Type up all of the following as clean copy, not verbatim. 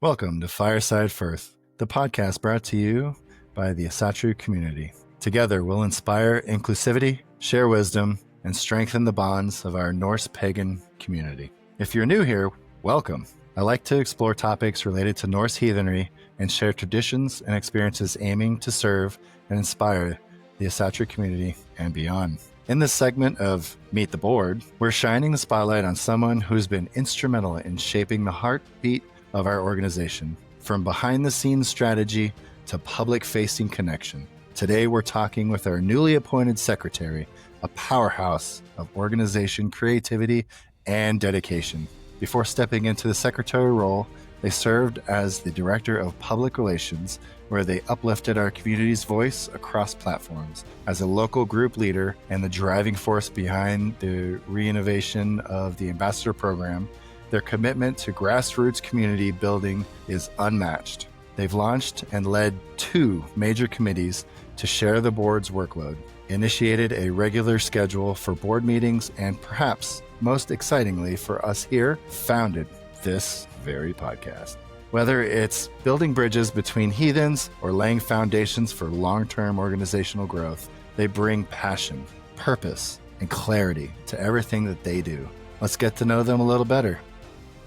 Welcome to Fireside Frith, the podcast brought to you by the Asatru Community. Together, we'll inspire inclusivity, share wisdom, and strengthen the bonds of our Norse pagan community. If you're new here, welcome. I like to explore topics related to Norse heathenry and share traditions and experiences aiming to serve and inspire the Asatru community and beyond. In this segment of Meet the Board, we're shining the spotlight on someone who's been instrumental in shaping the heartbeat of our organization, from behind-the-scenes strategy to public-facing connection. Today, we're talking with our newly appointed secretary, a powerhouse of organization creativity and dedication. Before stepping into the secretary role, they served as the director of public relations, where they uplifted our community's voice across platforms. As a local group leader and the driving force behind the reinnovation of the ambassador program, their commitment to grassroots community building is unmatched. They've launched and led 2 major committees to share the board's workload, initiated a regular schedule for board meetings, and perhaps most excitingly for us here, founded this very podcast. Whether it's building bridges between heathens or laying foundations for long-term organizational growth, they bring passion, purpose, and clarity to everything that they do. Let's get to know them a little better.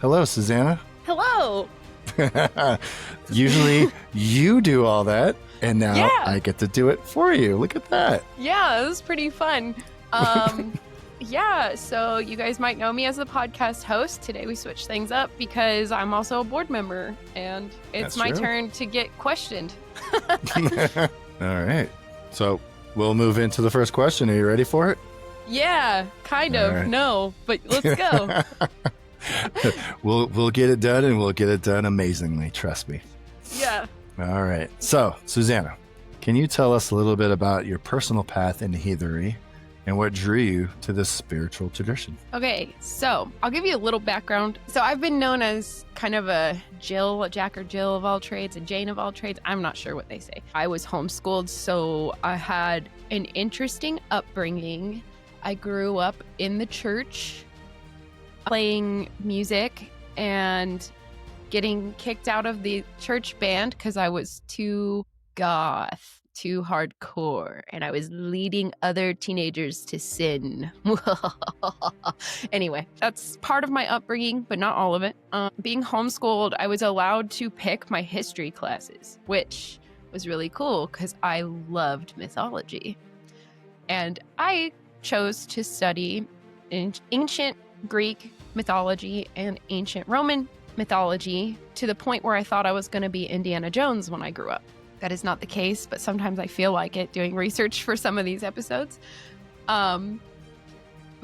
Hello, Suzannah. Hello. Usually you do all that, and now I get to do it for you. Look at that. Yeah, it was pretty fun. So you guys might know me as the podcast host. Today we switched things up because I'm also a board member, and it's my turn to get questioned. All right. So we'll move into the first question. Are you ready for it? Yeah, kind of. Right. No, but let's go. We'll get it done, and we'll get it done amazingly. Trust me. Yeah. All right. So, Suzannah, can you tell us a little bit about your personal path into heathenry and what drew you to this spiritual tradition? Okay, so I'll give you a little background. So I've been known as kind of a Jack or Jill of all trades, a Jane of all trades. I'm not sure what they say. I was homeschooled, so I had an interesting upbringing. I grew up in the church, playing music and getting kicked out of the church band because I was too goth, too hardcore, and I was leading other teenagers to sin. Anyway, that's part of my upbringing, but not all of it. Being homeschooled, I was allowed to pick my history classes, which was really cool because I loved mythology. And I chose to study ancient Greek mythology and ancient Roman mythology to the point where I thought I was going to be Indiana Jones when I grew up. That is not the case, but sometimes I feel like it doing research for some of these episodes. But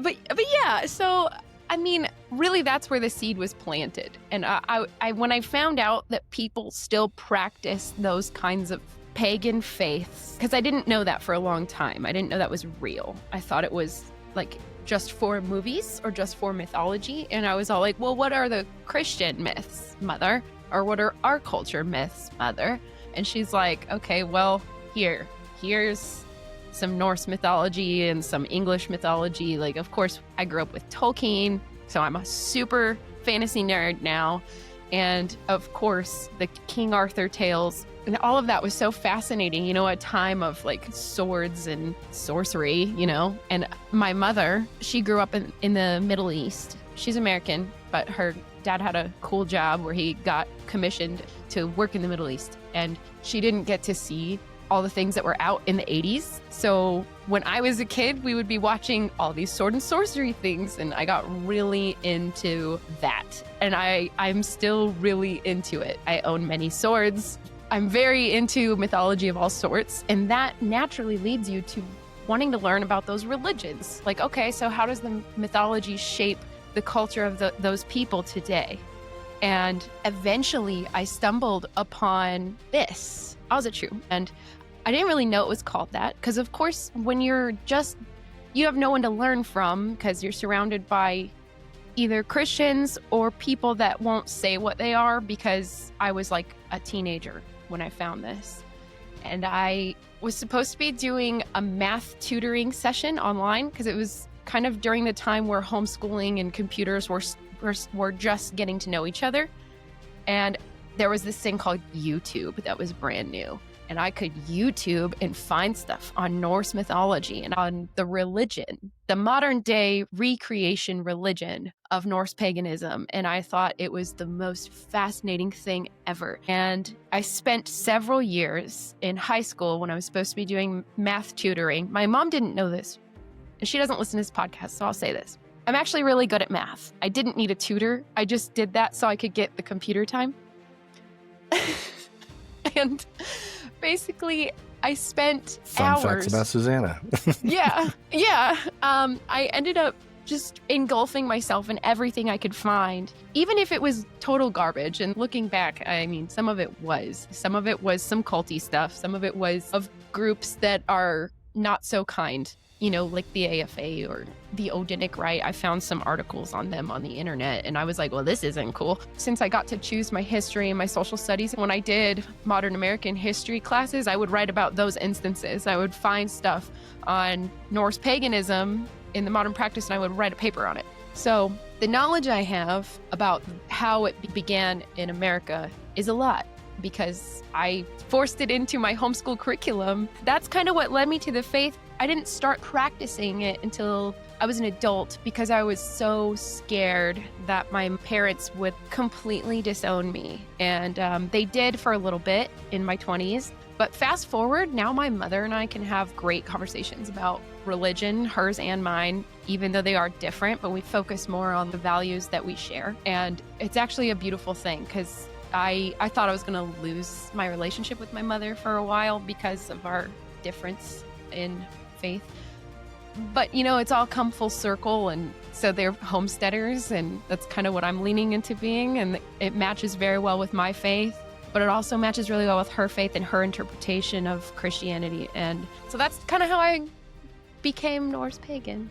yeah, so I mean, really that's where the seed was planted. And I when I found out that people still practice those kinds of pagan faiths, because I didn't know that for a long time. I didn't know that was real. I thought it was like just for movies or just for mythology. And I was all like, well, what are the Christian myths, Mother? Or what are our culture myths, Mother? And she's like, okay, well, here's some Norse mythology and some English mythology. Like, of course, I grew up with Tolkien, so I'm a super fantasy nerd now. And of course, the King Arthur tales. And all of that was so fascinating, a time of like swords and sorcery, And my mother, she grew up in the Middle East. She's American, but her dad had a cool job where he got commissioned to work in the Middle East. And she didn't get to see all the things that were out in the 80s. So when I was a kid, we would be watching all these sword and sorcery things. And I got really into that. And I'm still really into it. I own many swords. I'm very into mythology of all sorts, and that naturally leads you to wanting to learn about those religions. Like, okay, so how does the mythology shape the culture of those people today? And eventually I stumbled upon this, Asatru, and I didn't really know it was called that, because of course, when you have no one to learn from, because you're surrounded by either Christians or people that won't say what they are, because I was like a teenager when I found this. And I was supposed to be doing a math tutoring session online because it was kind of during the time where homeschooling and computers were just getting to know each other. And there was this thing called YouTube that was brand new. And I could YouTube and find stuff on Norse mythology and on the religion, the modern day recreation religion of Norse paganism. And I thought it was the most fascinating thing ever. And I spent several years in high school when I was supposed to be doing math tutoring. My mom didn't know this. And she doesn't listen to this podcast, so I'll say this. I'm actually really good at math. I didn't need a tutor. I just did that so I could get the computer time. And basically, I spent hours. Fun facts about Suzannah. Yeah. I ended up just engulfing myself in everything I could find, even if it was total garbage. And looking back, I mean, some of it was some culty stuff. Some of it was of groups that are not so kind, you know, like the AFA or the Odinic Rite. I found some articles on them on the internet, and I was like, well, this isn't cool. Since I got to choose my history and my social studies, when I did modern American history classes, I would write about those instances. I would find stuff on Norse paganism in the modern practice, and I would write a paper on it. So the knowledge I have about how it began in America is a lot, because I forced it into my homeschool curriculum. That's kind of what led me to the faith. I didn't start practicing it until I was an adult, because I was so scared that my parents would completely disown me. And they did for a little bit in my 20s. But fast forward, now my mother and I can have great conversations about religion, hers and mine, even though they are different, but we focus more on the values that we share. And it's actually a beautiful thing, because I thought I was going to lose my relationship with my mother for a while because of our difference in faith. But, you know, it's all come full circle. And so they're homesteaders, and that's kind of what I'm leaning into being. And it matches very well with my faith, but it also matches really well with her faith and her interpretation of Christianity. And so that's kind of how I became Norse pagan.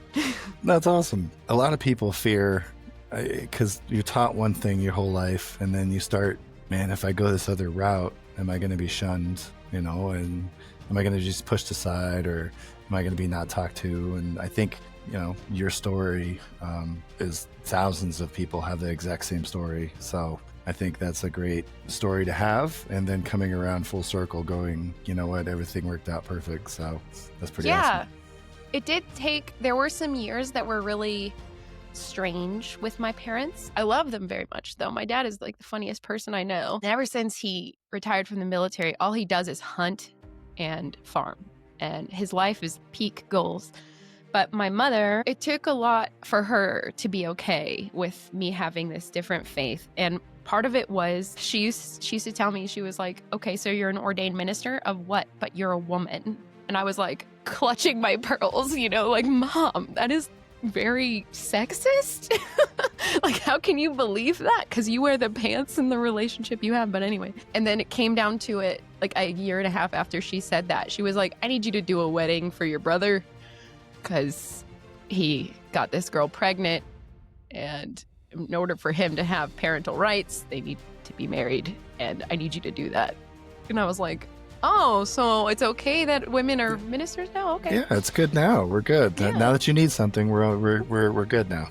That's awesome. A lot of people fear, because you're taught one thing your whole life, and then you start, man, if I go this other route, am I going to be shunned, you know, and am I going to just pushed aside, or am I going to be not talked to? And I think, you know, your story is thousands of people have the exact same story. So I think that's a great story to have. And then coming around full circle going, you know what, everything worked out perfect. So that's pretty awesome. It did take, there were some years that were really strange with my parents. I love them very much, though. My dad is like the funniest person I know. And ever since he retired from the military, all he does is hunt and farm. And his life is peak goals. But my mother, it took a lot for her to be okay with me having this different faith. And part of it was she used to tell me, she was like, okay, so you're an ordained minister of what? But you're a woman. And I was like clutching my pearls, you know, like, Mom, that is very sexist. Like, how can you believe that? Because you wear the pants in the relationship you have. But anyway, and then it came down to it like a year and a half after she said that. She was like, I need you to do a wedding for your brother because he got this girl pregnant, and in order for him to have parental rights, they need to be married, and I need you to do that. And I was like, oh, so it's okay that women are ministers now? Okay. Yeah, it's good now. We're good. Yeah. Now that you need something, we're good now.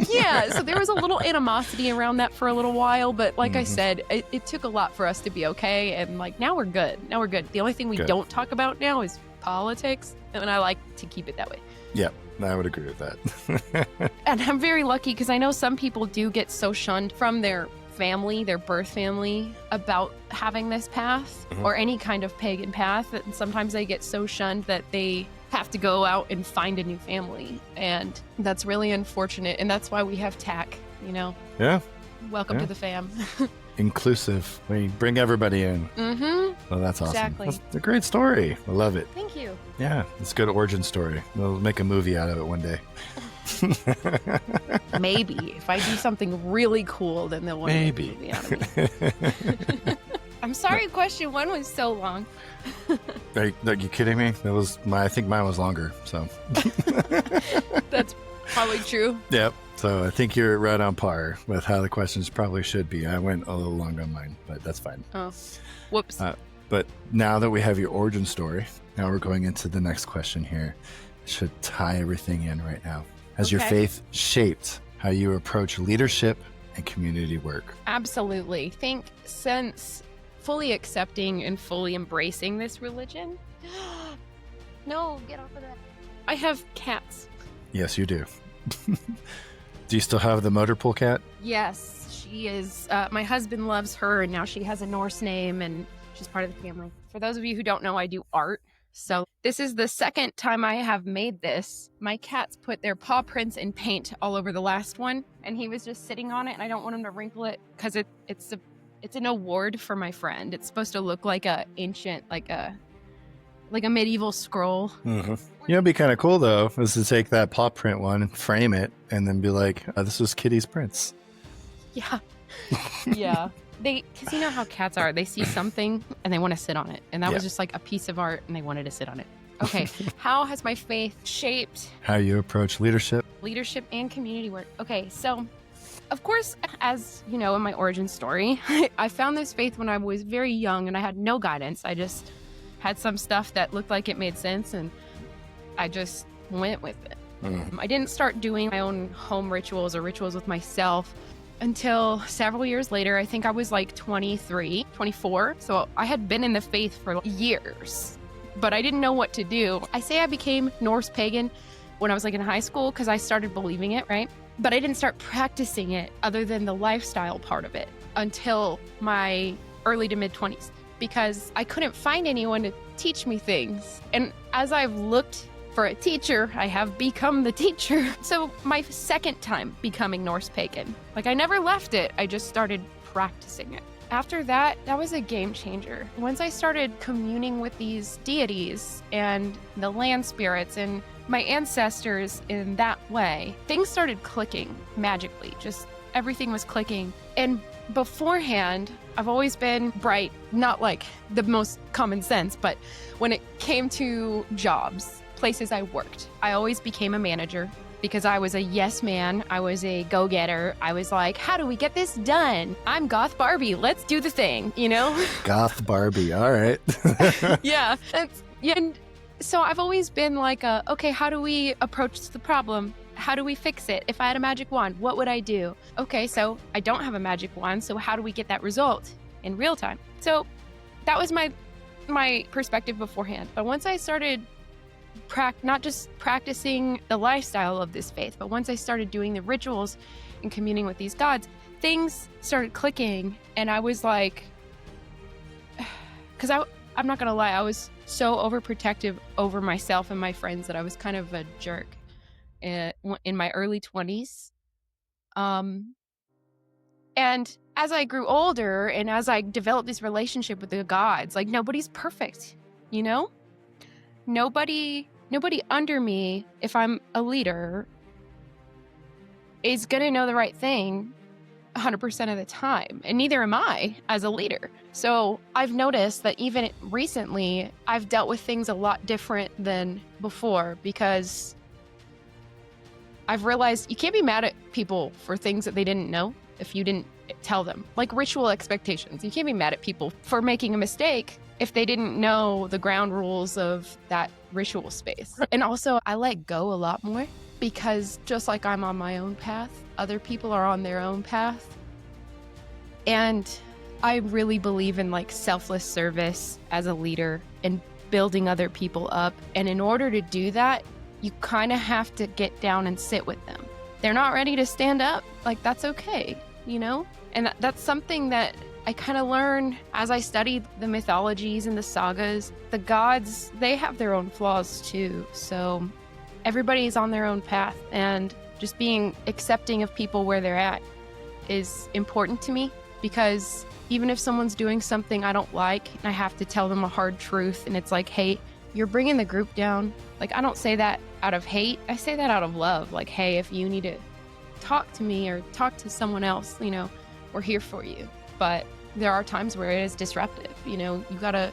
Yeah, so there was a little animosity around that for a little while, but like I said, it took a lot for us to be okay, and like now we're good. Now we're good. The only thing we don't talk about now is politics, and I like to keep it that way. Yeah, I would agree with that. And I'm very lucky because I know some people do get so shunned from their family, their birth family, about having this path or any kind of pagan path. And sometimes they get so shunned that they have to go out and find a new family. And that's really unfortunate. And that's why we have TAC, you know? Yeah. Welcome to the fam. Inclusive. We bring everybody in. Well, that's awesome. Exactly. That's a great story. I love it. Thank you. Yeah, it's a good origin story. We'll make a movie out of it one day. Maybe. If I do something really cool, then they'll want to make a movie out of me. I'm sorry, question one was so long. Are you kidding me? I think mine was longer, so. That's probably true. Yep. So I think you're right on par with how the questions probably should be. I went a little long on mine, but that's fine. Oh, whoops. But now that we have your origin story, now we're going into the next question here. It should tie everything in right now. Has your faith shaped how you approach leadership and community work? Absolutely. Think since fully accepting and fully embracing this religion. No, get off of that. I have cats. Yes, you do. Do you still have the motor pool cat? Yes, she is. My husband loves her, and now she has a Norse name, and she's part of the family. For those of you who don't know, I do art. So this is the second time I have made this. My cats put their paw prints in paint all over the last one, and he was just sitting on it, and I don't want him to wrinkle it because it's an award for my friend. It's supposed to look like a ancient, like a medieval scroll. Mm-hmm. You know, it'd be kind of cool though, is to take that paw print one and frame it, and then be like, oh, "This was Kitty's prints." Yeah, yeah. Because you know how cats are. They see something and they want to sit on it, and that was just like a piece of art, and they wanted to sit on it. Okay, how has my faith shaped how you approach leadership and community work? Okay, so of course, as you know, in my origin story, I found this faith when I was very young, and I had no guidance. I just had some stuff that looked like it made sense, and I just went with it. I didn't start doing my own home rituals or rituals with myself until several years later. I think I was like 23, 24. So I had been in the faith for years, but I didn't know what to do. I say I became Norse pagan when I was like in high school because I started believing it, right? But I didn't start practicing it other than the lifestyle part of it until my early to mid 20s because I couldn't find anyone to teach me things. And as I've looked for a teacher, I have become the teacher. So my second time becoming Norse pagan, like I never left it. I just started practicing it. After that, that was a game changer. Once I started communing with these deities and the land spirits and my ancestors in that way, things started clicking magically. Just everything was clicking. And beforehand, I've always been bright, not like the most common sense, but when it came to jobs, places I worked, I always became a manager because I was a yes man. I was a go-getter. I was like, how do we get this done? I'm Goth Barbie. Let's do the thing, you know? Goth Barbie. All right. Yeah. And so I've always been like, okay, how do we approach the problem? How do we fix it? If I had a magic wand, what would I do? Okay, so I don't have a magic wand, so how do we get that result in real time? So that was my perspective beforehand. But once I started not just practicing the lifestyle of this faith, but once I started doing the rituals and communing with these gods, things started clicking. And I was like, because I'm not going to lie, I was so overprotective over myself and my friends that I was kind of a jerk in my early 20s. And as I grew older and as I developed this relationship with the gods, like nobody's perfect, you know? Nobody under me, if I'm a leader, is going to know the right thing 100% of the time. And neither am I as a leader. So I've noticed that even recently, I've dealt with things a lot different than before because I've realized you can't be mad at people for things that they didn't know if you didn't tell them. Like ritual expectations. You can't be mad at people for making a mistake if they didn't know the ground rules of that ritual space. And also, I let go a lot more because just like I'm on my own path, other people are on their own path. And I really believe in like selfless service as a leader and building other people up. And in order to do that, you kind of have to get down and sit with them. They're not ready to stand up. Like, that's okay, you know? And that's something that I kind of learned as I studied the mythologies and the sagas. The gods, they have their own flaws too. So everybody's on their own path, and just being accepting of people where they're at is important to me, because even if someone's doing something I don't like, I have to tell them a hard truth. And it's like, hey, you're bringing the group down. Like, I don't say that out of hate. I say that out of love. Like, hey, if you need to talk to me or talk to someone else, you know, we're here for you. But there are times where it is disruptive. You know, you got to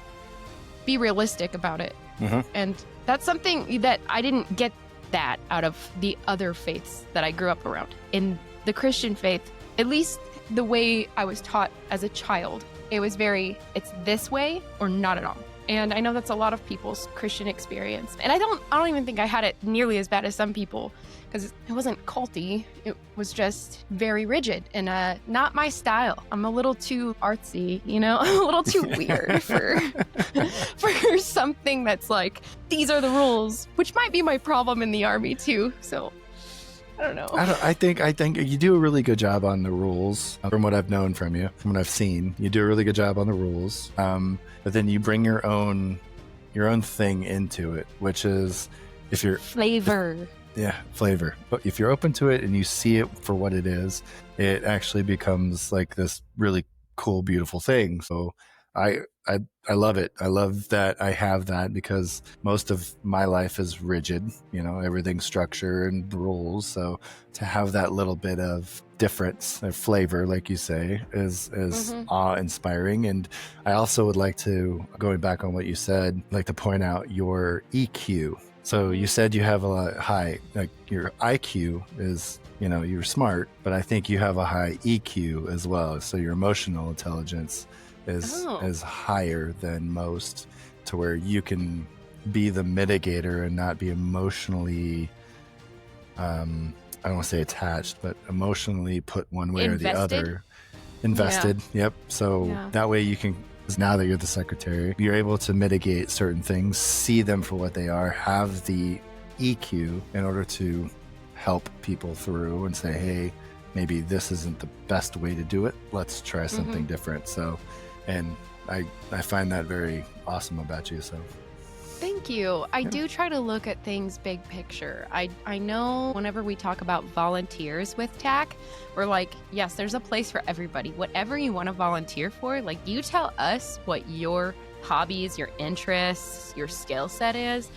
be realistic about it. Mm-hmm. And that's something that I didn't get that out of the other faiths that I grew up around. In the Christian faith, at least the way I was taught as a child, it was very, it's this way or not at all. And I know that's a lot of people's Christian experience. And I don't even think I had it nearly as bad as some people, because it wasn't culty. It was just very rigid and not my style. I'm a little too artsy, you know, a little too weird for something that's like, these are the rules, which might be my problem in the Army too. So I don't know. I think you do a really good job on the rules. From what I've known from you, from what I've seen, you do a really good job on the rules. But then you bring your own thing into it, which is if you're flavor. Flavor. But if you're open to it and you see it for what it is, it actually becomes like this really cool, beautiful thing. So I love it. I love that I have that, because most of my life is rigid, you know, everything's structure and rules. So to have that little bit of difference or flavor, like you say, is awe-inspiring. And I also would like to, going back on what you said, like to point out your EQ. So you said you have a high, like your IQ is, you know, you're smart, but I think you have a high EQ as well. So your emotional intelligence is higher than most, to where you can be the mitigator and not be emotionally, I don't want to say attached, but emotionally put one way or the other. Invested. Yeah. Yep. So that way you can, now that you're the secretary, you're able to mitigate certain things, see them for what they are, have the EQ in order to help people through and say, hey, maybe this isn't the best way to do it. Let's try something different. So, and I find that very awesome about you. So thank you. I do try to look at things big picture. I know whenever we talk about volunteers with TAC, we're like, yes, there's a place for everybody. Whatever you want to volunteer for, like, you tell us what your hobbies, your interests, your skill set is.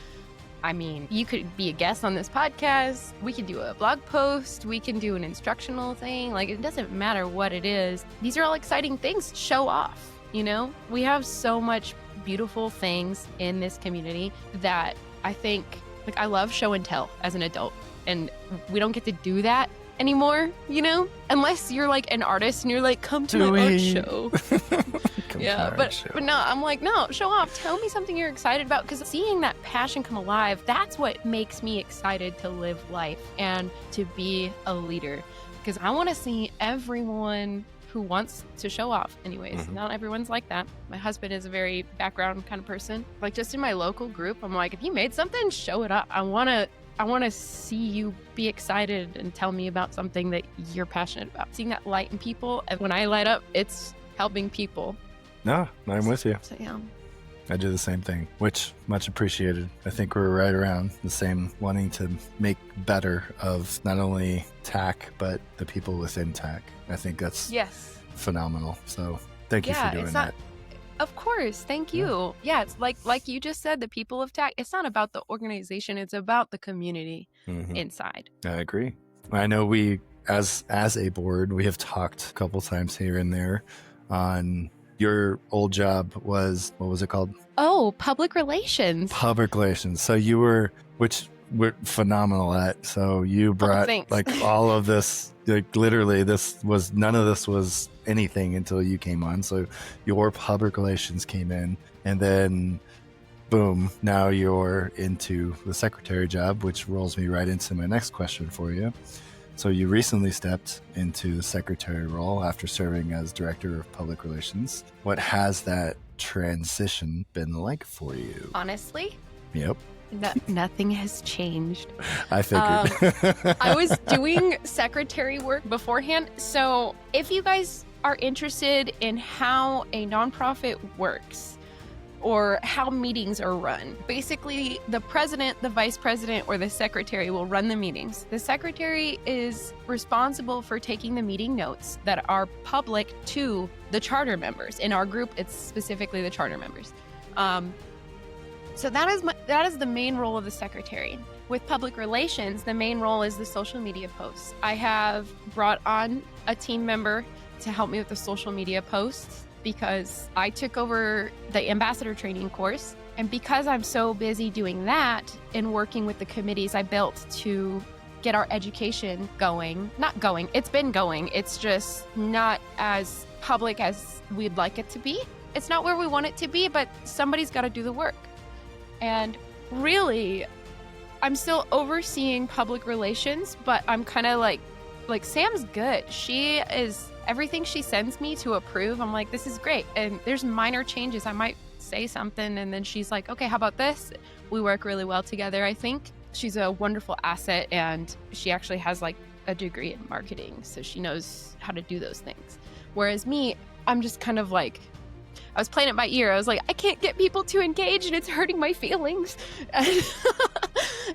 I mean, you could be a guest on this podcast. We could do a blog post. We can do an instructional thing. Like, it doesn't matter what it is. These are all exciting things. Show off, you know? We have so much beautiful things in this community that I think, like, I love show and tell as an adult. And we don't get to do that anymore, you know? Unless you're like an artist and you're like, come to my art show. But no, I'm like, no, show off. Tell me something you're excited about, because seeing that passion come alive, that's what makes me excited to live life and to be a leader, because I want to see everyone who wants to show off. Anyways, not everyone's like that. My husband is a very background kind of person. Like, just in my local group, I'm like, if you made something, show it up. I want to see you be excited and tell me about something that you're passionate about. Seeing that light in people, and when I light up, it's helping people. No, I'm with you. So, yeah. I do the same thing, which much appreciated. I think we're right around the same, wanting to make better of not only TAC, but the people within TAC. I think that's phenomenal. So thank you for doing that. Of course. Thank you. Yeah, it's like you just said, the people of TAC, it's not about the organization. It's about the community inside. I agree. I know we, as a board, we have talked a couple times here and there on your old job was, what was it called? Oh, public relations. Public relations. So you were, which we're phenomenal at. So you brought like all of this, like literally none of this was anything until you came on. So your public relations came in, and then boom, now you're into the secretary job, which rolls me right into my next question for you. So you recently stepped into the secretary role after serving as director of public relations. What has that transition been like for you? Honestly? Yep. Nothing has changed. I figured. I was doing secretary work beforehand. So if you guys are interested in how a nonprofit works, or how meetings are run. Basically, the president, the vice president, or the secretary will run the meetings. The secretary is responsible for taking the meeting notes that are public to the charter members. In our group, it's specifically the charter members. So that is the main role of the secretary. With public relations, the main role is the social media posts. I have brought on a team member to help me with the social media posts, because I took over the ambassador training course. And because I'm so busy doing that and working with the committees I built to get our education going, it's been going. It's just not as public as we'd like it to be. it's not where we want it to be, but somebody's got to do the work. And really, I'm still overseeing public relations, but I'm kind of like Sam's good. She is, everything she sends me to approve, I'm like, this is great. And there's minor changes. I might say something and then she's like, okay, how about this? We work really well together, I think. She's a wonderful asset, and she actually has like a degree in marketing, so she knows how to do those things. Whereas me, I'm just kind of like, I was playing it by ear. I was like, I can't get people to engage and it's hurting my feelings.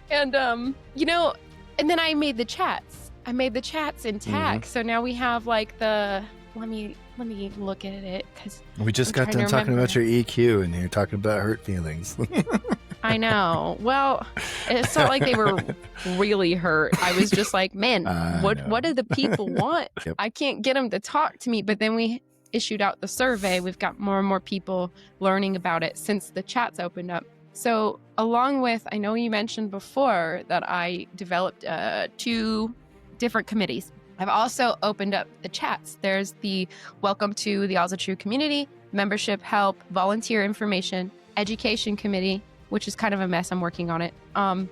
And you know, and then I made the chats. I made the chats in TAC. So now we have like the, let me look at it, because we just got done talking about your EQ and you're talking about hurt feelings. I know. Well, it's not like they were really hurt. I was just like, man, what do the people want? Yep. I can't get them to talk to me. But then we issued out the survey. We've got more and more people learning about it since the chats opened up. So along with, I know you mentioned before that I developed 2 different committees. I've also opened up the chats. There's the Welcome to the Asatru Community, Membership Help, Volunteer Information, Education Committee, which is kind of a mess. I'm working on it. And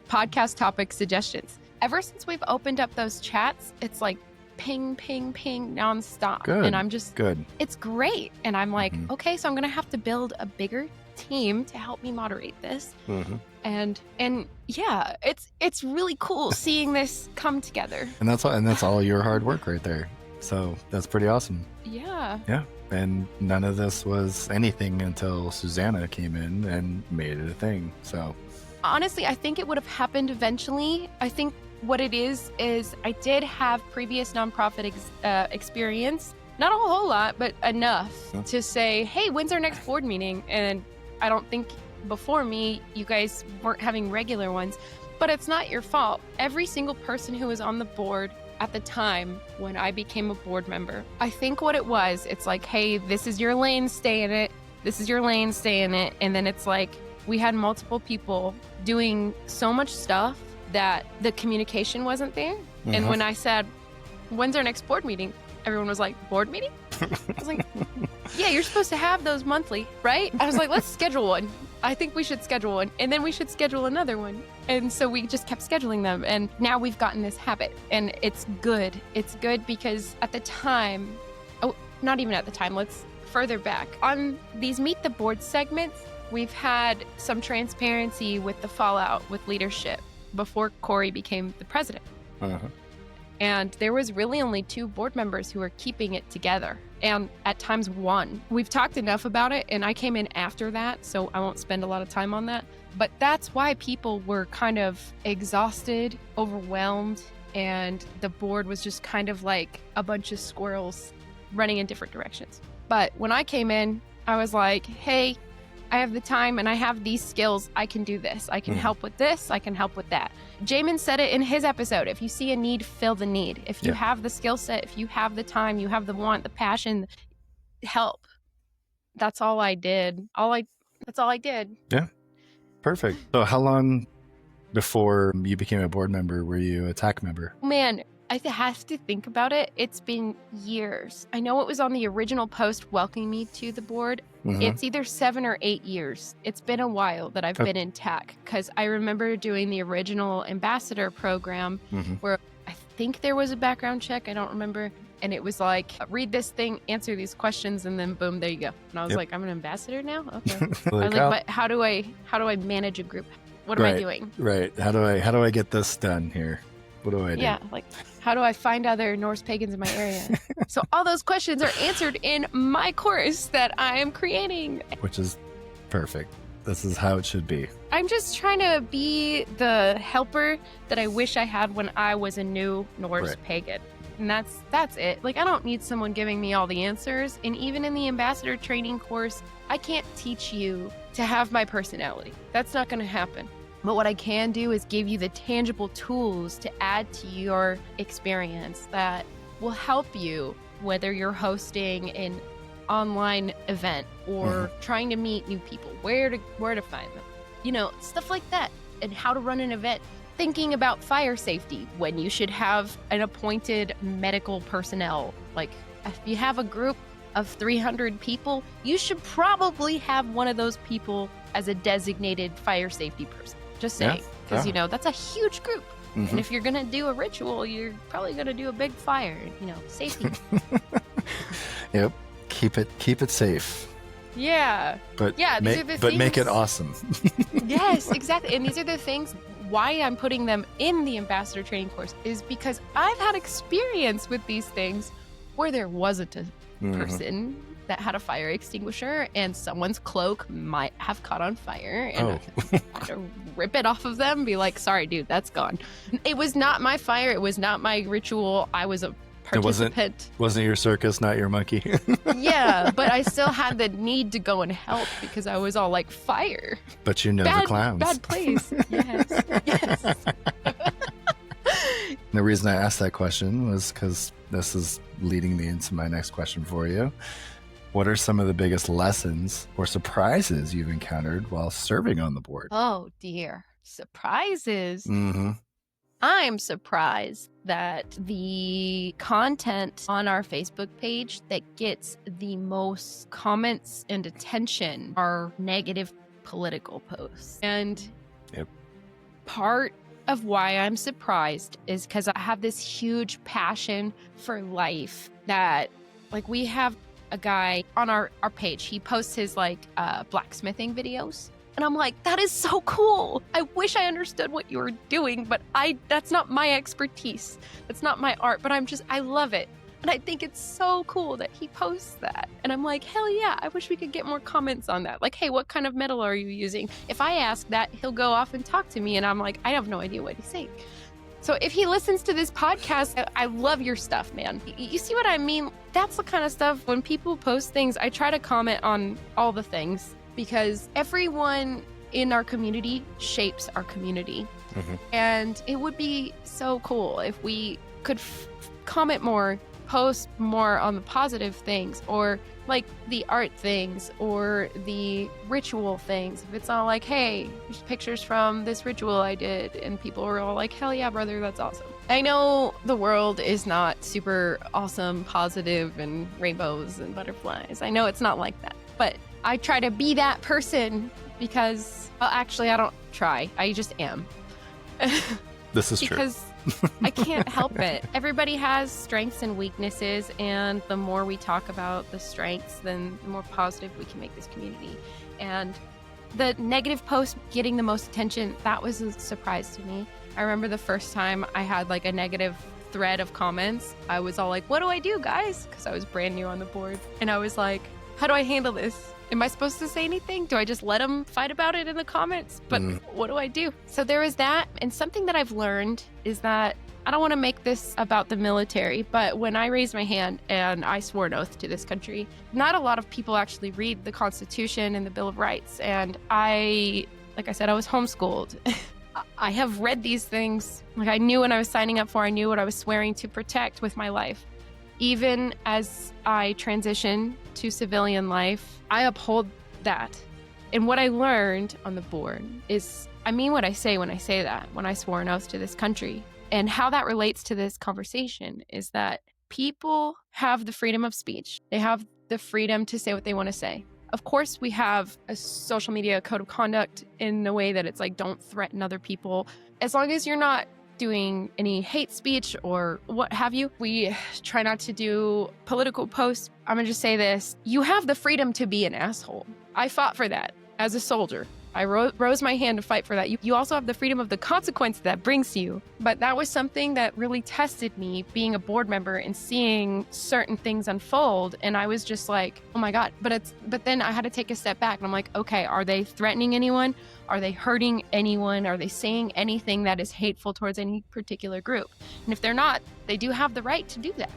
podcast topic suggestions. Ever since we've opened up those chats, it's like ping, ping, ping nonstop. Good. And I'm just, good. It's great. And I'm like, okay, so I'm going to have to build a bigger team to help me moderate this. And yeah, it's really cool seeing this come together. And that's all your hard work right there. So that's pretty awesome. Yeah. Yeah. And none of this was anything until Suzannah came in and made it a thing. So honestly, I think it would have happened eventually. I think what it is I did have previous nonprofit experience. Not a whole lot, but enough to say, hey, when's our next board meeting? And I don't think before me, you guys weren't having regular ones, but it's not your fault. Every single person who was on the board at the time when I became a board member, I think what it was, it's like, hey, this is your lane, stay in it. This is your lane, stay in it. And then it's like, we had multiple people doing so much stuff that the communication wasn't there. And when I said, when's our next board meeting? Everyone was like, board meeting? I was like, yeah, you're supposed to have those monthly, right? I was like, let's schedule one. I think we should schedule one. And then we should schedule another one. And so we just kept scheduling them. And now we've gotten this habit. And it's good. It's good because at the time, not even at the time, let's further back. On these Meet the Board segments, we've had some transparency with the fallout with leadership before Corey became the president. And there was really only 2 board members who were keeping it together. And at times 1. We've talked enough about it, and I came in after that, so I won't spend a lot of time on that. But that's why people were kind of exhausted, overwhelmed, and the board was just kind of like a bunch of squirrels running in different directions. But when I came in, I was like, hey, I have the time and I have these skills. I can do this. I can help with this. I can help with that. Jamin said it in his episode. If you see a need, fill the need. If you have the skill set, if you have the time, you have the want, the passion, help. That's all I did. That's all I did. Yeah. Perfect. So how long before you became a board member were you a TAC member? Man, I have to think about it. It's been years. I know it was on the original post welcoming me to the board. It's either 7 or 8 years. It's been a while that I've been in TAC, because I remember doing the original ambassador program where I think there was a background check. I don't remember. And it was like, read this thing, answer these questions, and then boom, there you go. And I was like, I'm an ambassador now? Okay. I was like, but how do I manage a group? What am I doing? Right. How do I get this done here? What do I do? Yeah, like, how do I find other Norse pagans in my area? So all those questions are answered in my course that I am creating. Which is perfect. This is how it should be. I'm just trying to be the helper that I wish I had when I was a new Norse pagan. And that's it. Like, I don't need someone giving me all the answers. And even in the ambassador training course, I can't teach you to have my personality. That's not going to happen. But what I can do is give you the tangible tools to add to your experience that will help you, whether you're hosting an online event or trying to meet new people, where to find them, you know, stuff like that, and how to run an event. Thinking about fire safety, when you should have an appointed medical personnel. Like, if you have a group, of 300 people, you should probably have one of those people as a designated fire safety person. Just saying. Because, that's a huge group. Mm-hmm. And if you're going to do a ritual, you're probably going to do a big fire, safety. Yep. Keep it safe. Yeah. But these are the things. But make it awesome. Yes, exactly. And these are the things. Why I'm putting them in the ambassador training course is because I've had experience with these things where there wasn't a person that had a fire extinguisher and someone's cloak might have caught on fire, and I had to rip it off of them and be like, sorry, dude, that's gone. It was not my fire. It was not my ritual. I was a participant. It wasn't your circus, not your monkey. Yeah, but I still had the need to go and help because I was all like, fire. But the clowns. Bad place. Yes. The reason I asked that question was because this is leading me into my next question for you. What are some of the biggest lessons or surprises you've encountered while serving on the board? Oh, dear. Surprises. Mm-hmm. I'm surprised that the content on our Facebook page that gets the most comments and attention are negative political posts. And part of why I'm surprised is because I have this huge passion for life that, we have a guy on our page. He posts his blacksmithing videos. And I'm like, that is so cool. I wish I understood what you were doing, but that's not my expertise. That's not my art, but I love it. And I think it's so cool that he posts that. And I'm like, hell yeah, I wish we could get more comments on that. Like, hey, what kind of metal are you using? If I ask that, he'll go off and talk to me. And I'm like, I have no idea what he's saying. So if he listens to this podcast, I love your stuff, man. You see what I mean? That's the kind of stuff, when people post things, I try to comment on all the things because everyone in our community shapes our community. Mm-hmm. And it would be so cool if we could comment more, post more on the positive things, or like the art things or the ritual things. If it's all like, hey, there's pictures from this ritual I did, and people are all like, hell yeah, brother, that's awesome. I know the world is not super awesome, positive, and rainbows and butterflies. I know it's not like that, but I try to be that person because, well, actually, I don't try. I just am. This is true. Because I can't help it. Everybody has strengths and weaknesses, and the more we talk about the strengths, then the more positive we can make this community. And the negative post getting the most attention, that was a surprise to me. I remember the first time I had a negative thread of comments, I was all like, what do I do, guys? Because I was brand new on the board. And I was like, how do I handle this? Am I supposed to say anything? Do I just let them fight about it in the comments? But what do I do? So there was that. And something that I've learned is that I don't want to make this about the military, but when I raised my hand and I swore an oath to this country, not a lot of people actually read the Constitution and the Bill of Rights. And like I said, I was homeschooled. I have read these things. I knew when I was signing up for, I knew what I was swearing to protect with my life. Even as I transition to civilian life, I uphold that. And what I learned on the board is, I mean what I say when I say that, when I swore an oath to this country. And how that relates to this conversation is that people have the freedom of speech. They have the freedom to say what they want to say. Of course, we have a social media code of conduct in a way that it's like, don't threaten other people. As long as you're not doing any hate speech or what have you. We try not to do political posts. I'm gonna just say this. You have the freedom to be an asshole. I fought for that as a soldier. I rose my hand to fight for that. You also have the freedom of the consequence that brings to you. But that was something that really tested me, being a board member and seeing certain things unfold. And I was just like, oh my God. But then I had to take a step back and I'm like, okay, are they threatening anyone? Are they hurting anyone? Are they saying anything that is hateful towards any particular group? And if they're not, they do have the right to do that.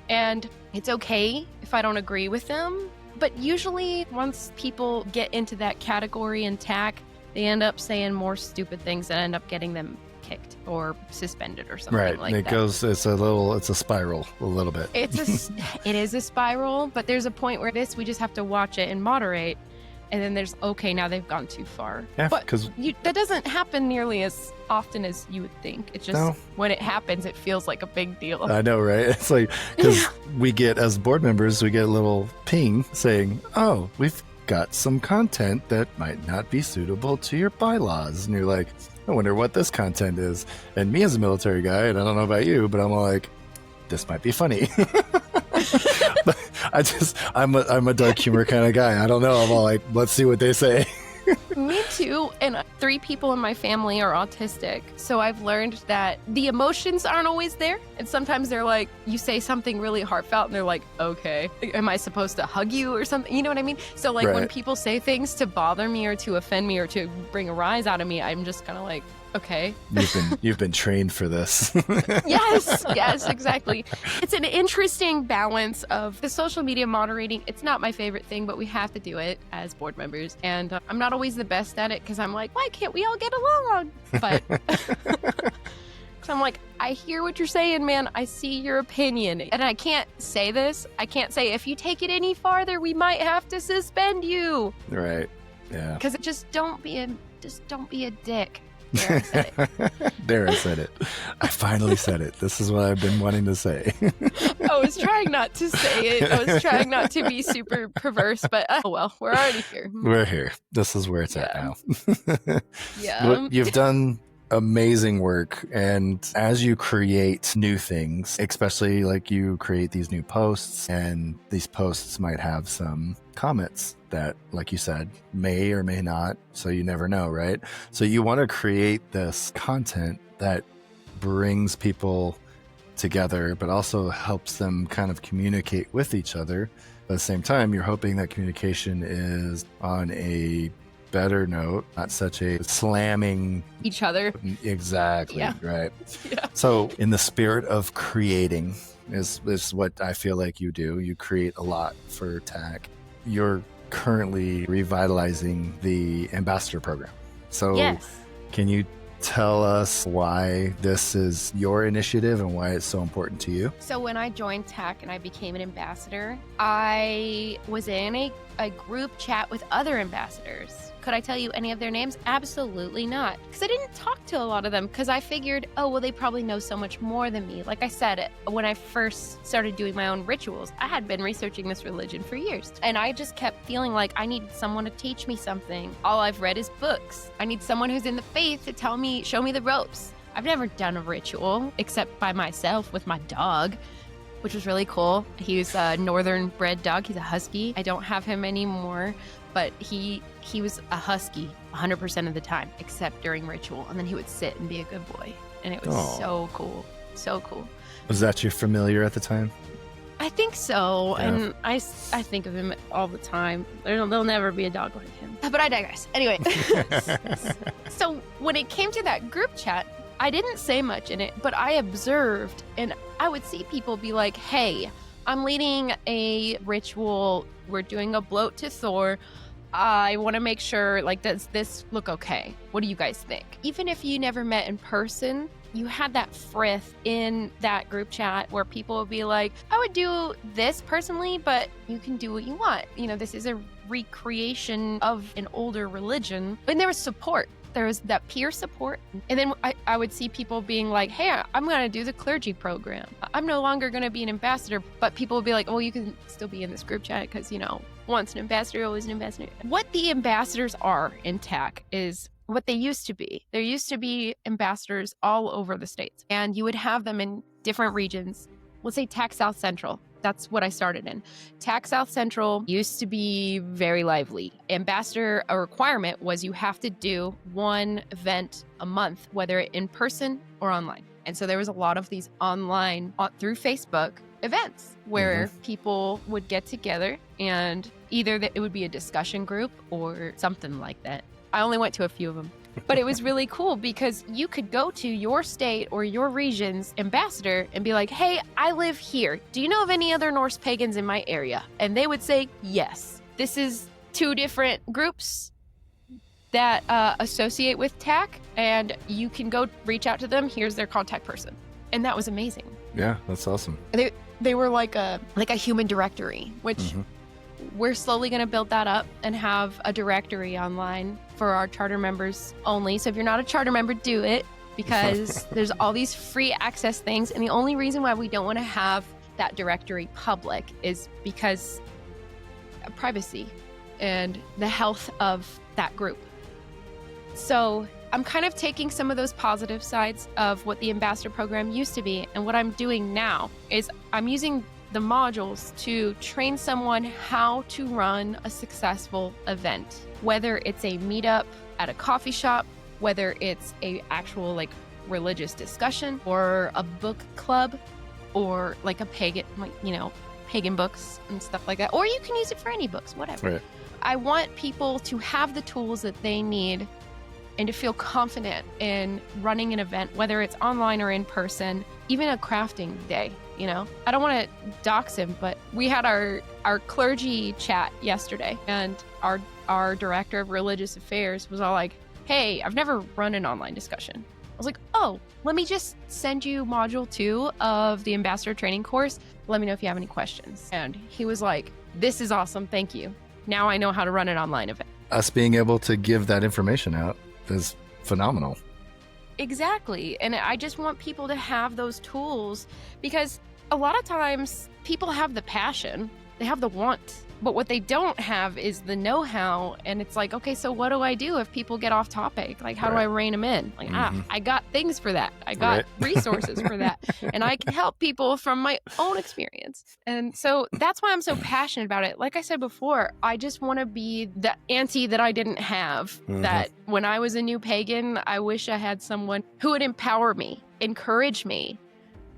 And it's okay if I don't agree with them. But usually once people get into that category in TAC, they end up saying more stupid things that end up getting them kicked or suspended or something like that. Right. It's a spiral a little bit. It is a spiral, but there's a point where we just have to watch it and moderate. And then there's, okay, now they've gone too far. Yeah, but because that doesn't happen nearly as often as you would think. It's just when it happens, it feels like a big deal. I know, right? It's like, because we get, as board members, we get a little ping saying, oh, we've got some content that might not be suitable to your bylaws. And you're like, I wonder what this content is. And me as a military guy, and I don't know about you, but I'm like, this might be funny. But I'm a dark humor kind of guy. I don't know. I'm all like, let's see what they say. Me too. And 3 people in my family are autistic. So I've learned that the emotions aren't always there. And sometimes they're like, you say something really heartfelt and they're like, okay, am I supposed to hug you or something? You know what I mean? So like when people say things to bother me or to offend me or to bring a rise out of me, I'm just kind of like, okay. You've been trained for this. Yes, exactly. It's an interesting balance of the social media moderating. It's not my favorite thing, but we have to do it as board members. And I'm not always the best at it because I'm like, why can't we all get along? But so I'm like, I hear what you're saying, man. I see your opinion. And I can't say this. I can't say, if you take it any farther, we might have to suspend you. Right. Yeah. Because don't be a dick. There, I said it. There, I said it. I finally said it. This is what I've been wanting to say. I was trying not to say it. I was trying not to be super perverse, but oh well, we're already here. We're here. This is where it's at now. Yeah. You've done amazing work, and as you create new things, especially like you create these new posts, and these posts might have some comments that, like you said, may or may not, so you never know, right? So you want to create this content that brings people together, but also helps them kind of communicate with each other. At the same time, you're hoping that communication is on a better note, not such a slamming each other. Exactly. Yeah. Right. Yeah. So in the spirit of creating is what I feel like you do. You create a lot for TAC. You're currently revitalizing the ambassador program. So yes. Can you tell us why this is your initiative and why it's so important to you? So when I joined TAC and I became an ambassador, I was in a group chat with other ambassadors. Could I tell you any of their names? Absolutely not. Because I didn't talk to a lot of them because I figured, oh, well, they probably know so much more than me. Like I said, when I first started doing my own rituals, I had been researching this religion for years. And I just kept feeling like I need someone to teach me something. All I've read is books. I need someone who's in the faith to show me the ropes. I've never done a ritual except by myself with my dog, which was really cool. He was a northern bred dog. He's a husky. I don't have him anymore, but he was a husky 100% of the time, except during ritual. And then he would sit and be a good boy. And it was so cool. So cool. Was that your familiar at the time? I think so. Yeah. And I think of him all the time. There'll never be a dog like him. But I digress. Anyway. So when it came to that group chat, I didn't say much in it, but I observed, and I would see people be like, hey, I'm leading a ritual. We're doing a bloat to Thor. I want to make sure, like, does this look okay? What do you guys think? Even if you never met in person, you had that frith in that group chat where people would be like, I would do this personally, but you can do what you want. You know, this is a recreation of an older religion. And there was support. There was that peer support. And then I would see people being like, hey, I'm going to do the clergy program. I'm no longer going to be an ambassador. But people would be like, well, you can still be in this group chat because, you know, once an ambassador, always an ambassador. What the ambassadors are in TAC is what they used to be. There used to be ambassadors all over the states, and you would have them in different regions. Let's say TAC South Central. That's what I started in. TAC South Central used to be very lively. Ambassador, a requirement was you have to do one event a month, whether in person or online. And so there was a lot of these online through Facebook events where people would get together, and either it would be a discussion group or something like that. I only went to a few of them. But it was really cool because you could go to your state or your region's ambassador and be like, hey, I live here. Do you know of any other Norse pagans in my area? And they would say, yes. This is 2 different groups that associate with TAC, and you can go reach out to them. Here's their contact person. And that was amazing. Yeah, that's awesome. They were like a human directory, which we're slowly going to build that up and have a directory online for our charter members only. So if you're not a charter member, do it, because there's all these free access things. And the only reason why we don't want to have that directory public is because of privacy and the health of that group. So I'm kind of taking some of those positive sides of what the ambassador program used to be, and what I'm doing now is I'm using the modules to train someone how to run a successful event, whether it's a meetup at a coffee shop, whether it's a actual like religious discussion or a book club, or like a pagan, like, pagan books and stuff like that. Or you can use it for any books, whatever. Right. I want people to have the tools that they need and to feel confident in running an event, whether it's online or in person, even a crafting day, I don't want to dox him, but we had our clergy chat yesterday, and our director of religious affairs was all like, hey, I've never run an online discussion. I was like, oh, let me just send you module 2 of the ambassador training course. Let me know if you have any questions. And he was like, this is awesome. Thank you. Now I know how to run an online event. Us being able to give that information out is phenomenal. Exactly. And I just want people to have those tools, because a lot of times people have the passion, they have the want, but what they don't have is the know-how. And it's like, okay, so what do I do if people get off topic? Like, how do I rein them in? Like, I got things for that. I got resources for that. And I can help people from my own experience. And so that's why I'm so passionate about it. Like I said before, I just want to be the auntie that I didn't have, that when I was a new pagan, I wish I had someone who would empower me, encourage me,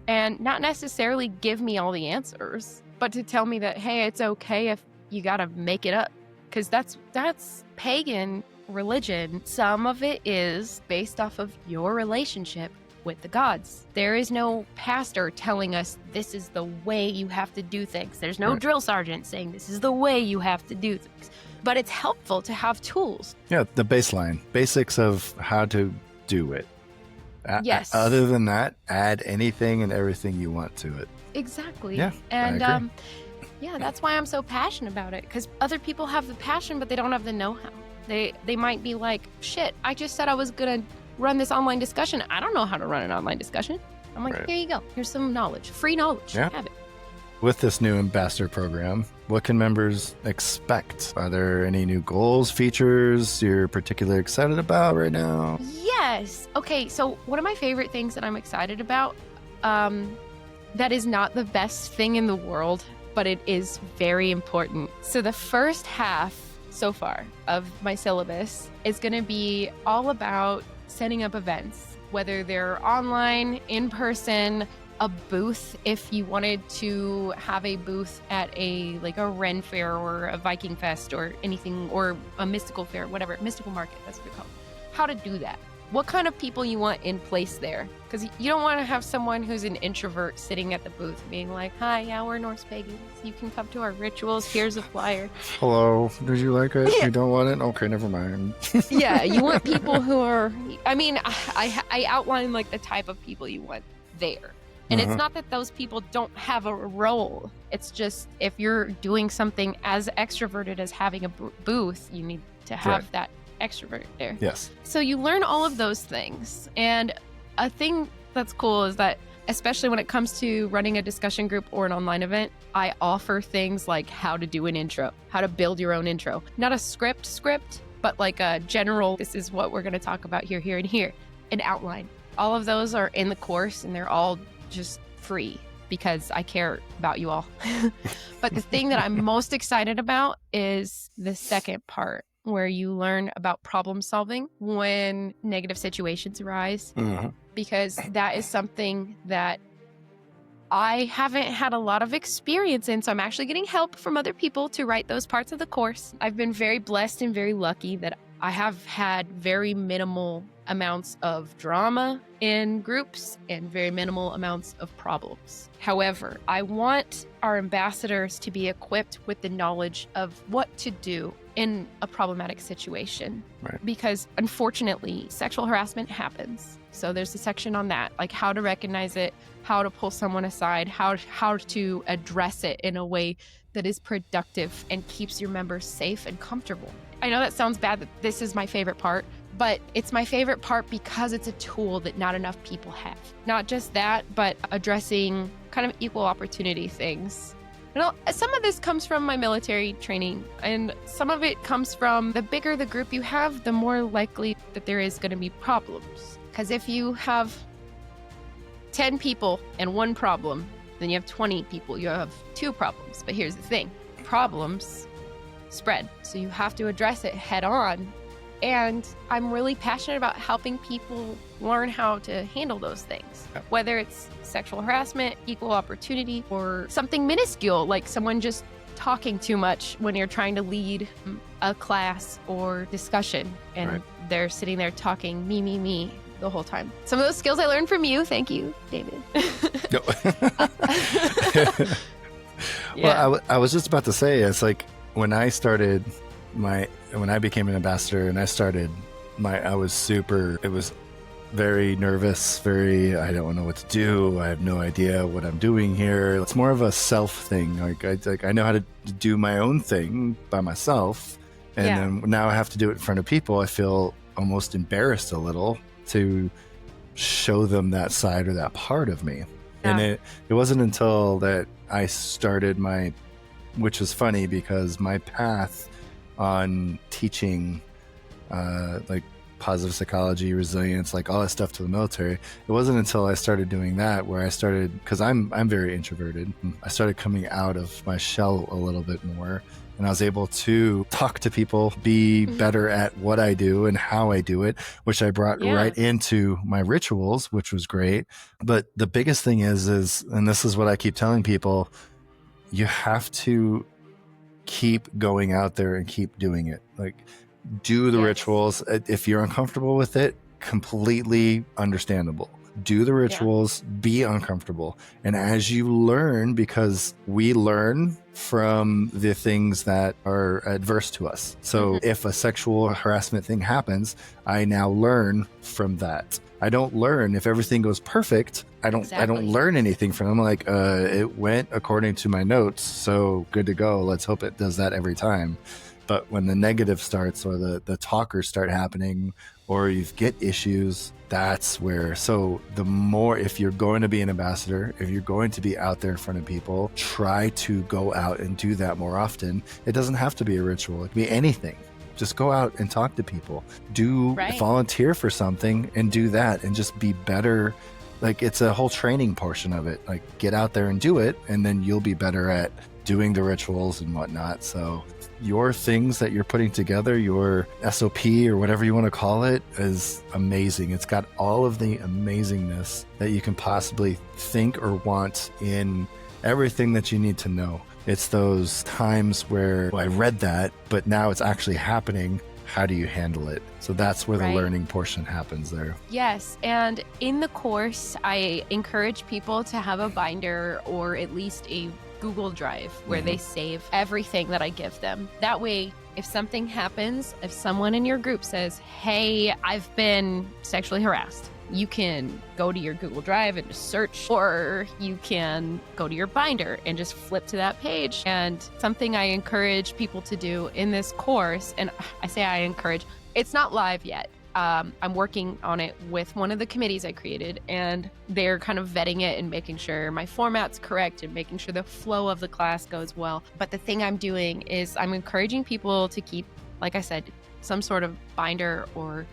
and not necessarily give me all the answers, but to tell me that, hey, it's okay if you got to make it up, because that's pagan religion. Some of it is based off of your relationship with the gods. There is no pastor telling us this is the way you have to do things. There's no drill sergeant saying this is the way you have to do things. But it's helpful to have tools. Yeah, the baseline, basics of how to do it. Yes. Other than that, add anything and everything you want to it. Exactly. Yeah, and I agree. Yeah, that's why I'm so passionate about it, because other people have the passion, but they don't have the know-how. They might be like, shit, I just said I was going to run this online discussion. I don't know how to run an online discussion. I'm like, Here you go. Here's some knowledge, free knowledge. Yeah. Have it. With this new ambassador program, what can members expect? Are there any new goals, features you're particularly excited about right now? Yes. Okay, so one of my favorite things that I'm excited about, that is not the best thing in the world, but it is very important. So the first half so far of my syllabus is going to be all about setting up events, whether they're online, in person, a booth if you wanted to have a booth at a Ren fair or a Viking Fest or anything, or a mystical fair, whatever, mystical market, that's what they're called. How to do that. What kind of people you want in place there. Because you don't want to have someone who's an introvert sitting at the booth being like, hi, yeah, we're Norse pagans. You can come to our rituals. Here's a flyer. Hello, did you like it? You don't want it? Okay, never mind. Yeah, you want people who are, I outline the type of people you want there. And it's not that those people don't have a role. It's just if you're doing something as extroverted as having a booth, you need to have that extrovert there. Yes. So you learn all of those things. And a thing that's cool is that, especially when it comes to running a discussion group or an online event, I offer things like how to do an intro, how to build your own intro. Not a script, but like a general, this is what we're going to talk about here, here, and here, an outline. All of those are in the course, and they're all just free because I care about you all. But the thing that I'm most excited about is the second part, where you learn about problem solving when negative situations arise, because that is something that I haven't had a lot of experience in. So I'm actually getting help from other people to write those parts of the course. I've been very blessed and very lucky that I have had very minimal amounts of drama in groups and very minimal amounts of problems. However, I want our ambassadors to be equipped with the knowledge of what to do in a problematic situation. Right. Because unfortunately, sexual harassment happens. So there's a section on that, like how to recognize it, how to pull someone aside, how to address it in a way that is productive and keeps your members safe and comfortable. I know that sounds bad, that this is my favorite part, but it's my favorite part because it's a tool that not enough people have. Not just that, but addressing kind of equal opportunity things. Some of this comes from my military training, and some of it comes from the bigger the group you have, the more likely that there is going to be problems. Because if you have 10 people and one problem, then you have 20 people, you have 2 problems. But here's the thing, problems spread. So you have to address it head on. And I'm really passionate about helping people learn how to handle those things, whether it's sexual harassment, equal opportunity, or something minuscule, like someone just talking too much when you're trying to lead a class or discussion and they're sitting there talking me the whole time. Some of those skills I learned from you. Thank you, David. Well, I was just about to say, it's like when I became an ambassador and I was very nervous, I don't know what to do. I have no idea what I'm doing here. It's more of a self thing. I know how to do my own thing by myself. And then now I have to do it in front of people. I feel almost embarrassed a little to show them that side or that part of me. And it wasn't until that I started which was funny because my path on teaching like positive psychology, resilience, like all that stuff to the military, it wasn't until I started doing that where I started, because I'm very introverted, I started coming out of my shell a little bit more, and I was able to talk to people, be better at what I do and how I do it, which I brought right into my rituals, which was great. But the biggest thing is, and this is what I keep telling people, you have to keep going out there and keep doing it. Like, do the rituals. If you're uncomfortable with it, completely understandable. Do the rituals, be uncomfortable. And as you learn, because we learn from the things that are adverse to us. So if a sexual harassment thing happens, I now learn from that. I don't learn if everything goes perfect. I don't learn anything from them. Like, it went according to my notes, so good to go. Let's hope it does that every time. But when the negative starts, or the talkers start happening, or you get issues, that's where. So the more, if you're going to be an ambassador, if you're going to be out there in front of people, try to go out and do that more often. It doesn't have to be a ritual. It can be anything. Just go out and talk to people. Volunteer for something and do that, and just be better. Like, it's a whole training portion of it. Like, get out there and do it, and then you'll be better at doing the rituals and whatnot. So your things that you're putting together, your SOP or whatever you want to call it, is amazing. It's got all of the amazingness that you can possibly think or want in everything that you need to know. It's those times where, well, I read that, but now it's actually happening. How do you handle it? So that's where the learning portion happens there. Yes. And in the course, I encourage people to have a binder or at least a Google Drive where they save everything that I give them. That way, if something happens, if someone in your group says, hey, I've been sexually harassed, you can go to your Google Drive and just search, or you can go to your binder and just flip to that page. And something I encourage people to do in this course, and I say I encourage, it's not live yet. I'm working on it with one of the committees I created, and they're kind of vetting it and making sure my format's correct and making sure the flow of the class goes well. But the thing I'm doing is I'm encouraging people to keep, like I said, some sort of binder or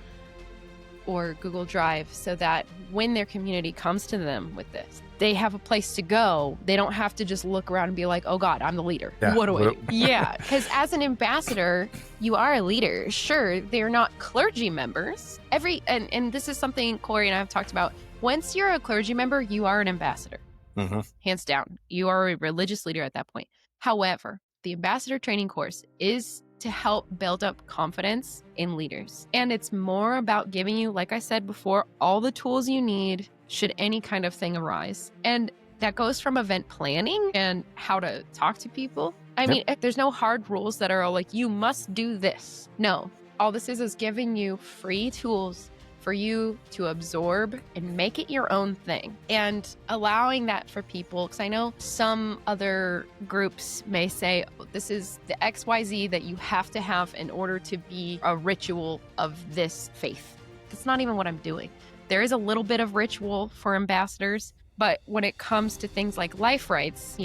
Google Drive, so that when their community comes to them with this, they have a place to go. They don't have to just look around and be like, oh God, I'm the leader. What do I do? Yeah, because as an ambassador, you are a leader. Sure, they're not clergy members. And this is something Corey and I have talked about. Once you're a clergy member, you are an ambassador. Hands down. You are a religious leader at that point. However, the ambassador training course is to help build up confidence in leaders. And it's more about giving you, like I said before, all the tools you need should any kind of thing arise. And that goes from event planning and how to talk to people, I mean, there's no hard rules that are all like, you must do this. No, all this is giving you free tools for you to absorb and make it your own thing, and allowing that for people. Because I know some other groups may say, oh, this is the XYZ that you have to have in order to be a ritual of this faith. That's not even what I'm doing. There is a little bit of ritual for ambassadors, but when it comes to things like life rites,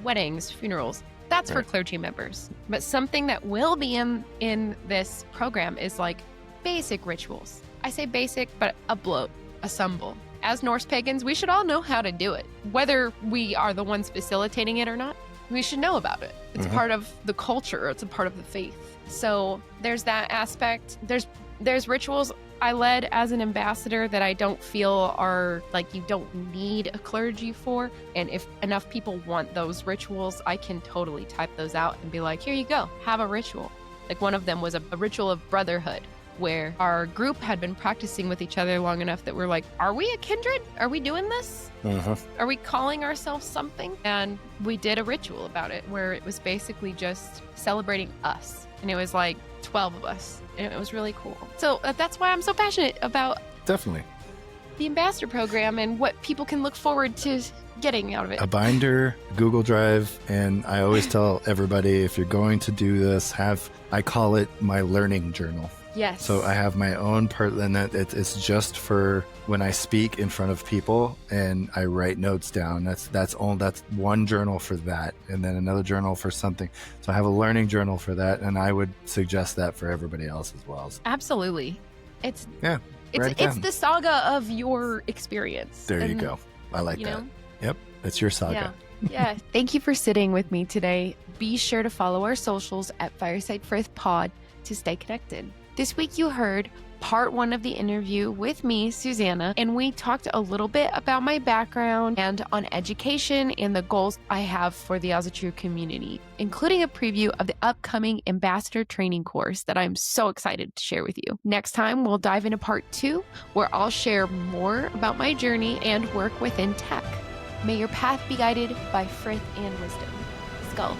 weddings, funerals, that's for clergy members. But something that will be in this program is like basic rituals. I say basic, but a bloat, a symbol. As Norse pagans, we should all know how to do it. Whether we are the ones facilitating it or not, we should know about it. It's part of the culture. It's a part of the faith. So there's that aspect. There's rituals I led as an ambassador that I don't feel are like you don't need a clergy for. And if enough people want those rituals, I can totally type those out and be like, here you go, have a ritual. Like one of them was a ritual of brotherhood, where our group had been practicing with each other long enough that we're like, are we a kindred? Are we doing this? Are we calling ourselves something? And we did a ritual about it where it was basically just celebrating us. And it was like 12 of us. And it was really cool. So that's why I'm so passionate about Definitely. the ambassador program and what people can look forward to getting out of it. A binder, Google Drive, and I always tell everybody, if you're going to do this, I call it my learning journal. Yes. So I have my own part, and that it's just for when I speak in front of people and I write notes down. That's one journal for that, and then another journal for something. So I have a learning journal for that, and I would suggest that for everybody else as well. Absolutely. It's the saga of your experience. There you go. I like that. Yep, it's your saga. Yeah. Thank you for sitting with me today. Be sure to follow our socials at Fireside Frith Pod to stay connected. This week you heard part 1 of the interview with me, Suzannah, and we talked a little bit about my background and on education and the goals I have for the Asatru community, including a preview of the upcoming ambassador training course that I'm so excited to share with you. Next time, we'll dive into part 2, where I'll share more about my journey and work within TAC. May your path be guided by Frith and wisdom. Let's go.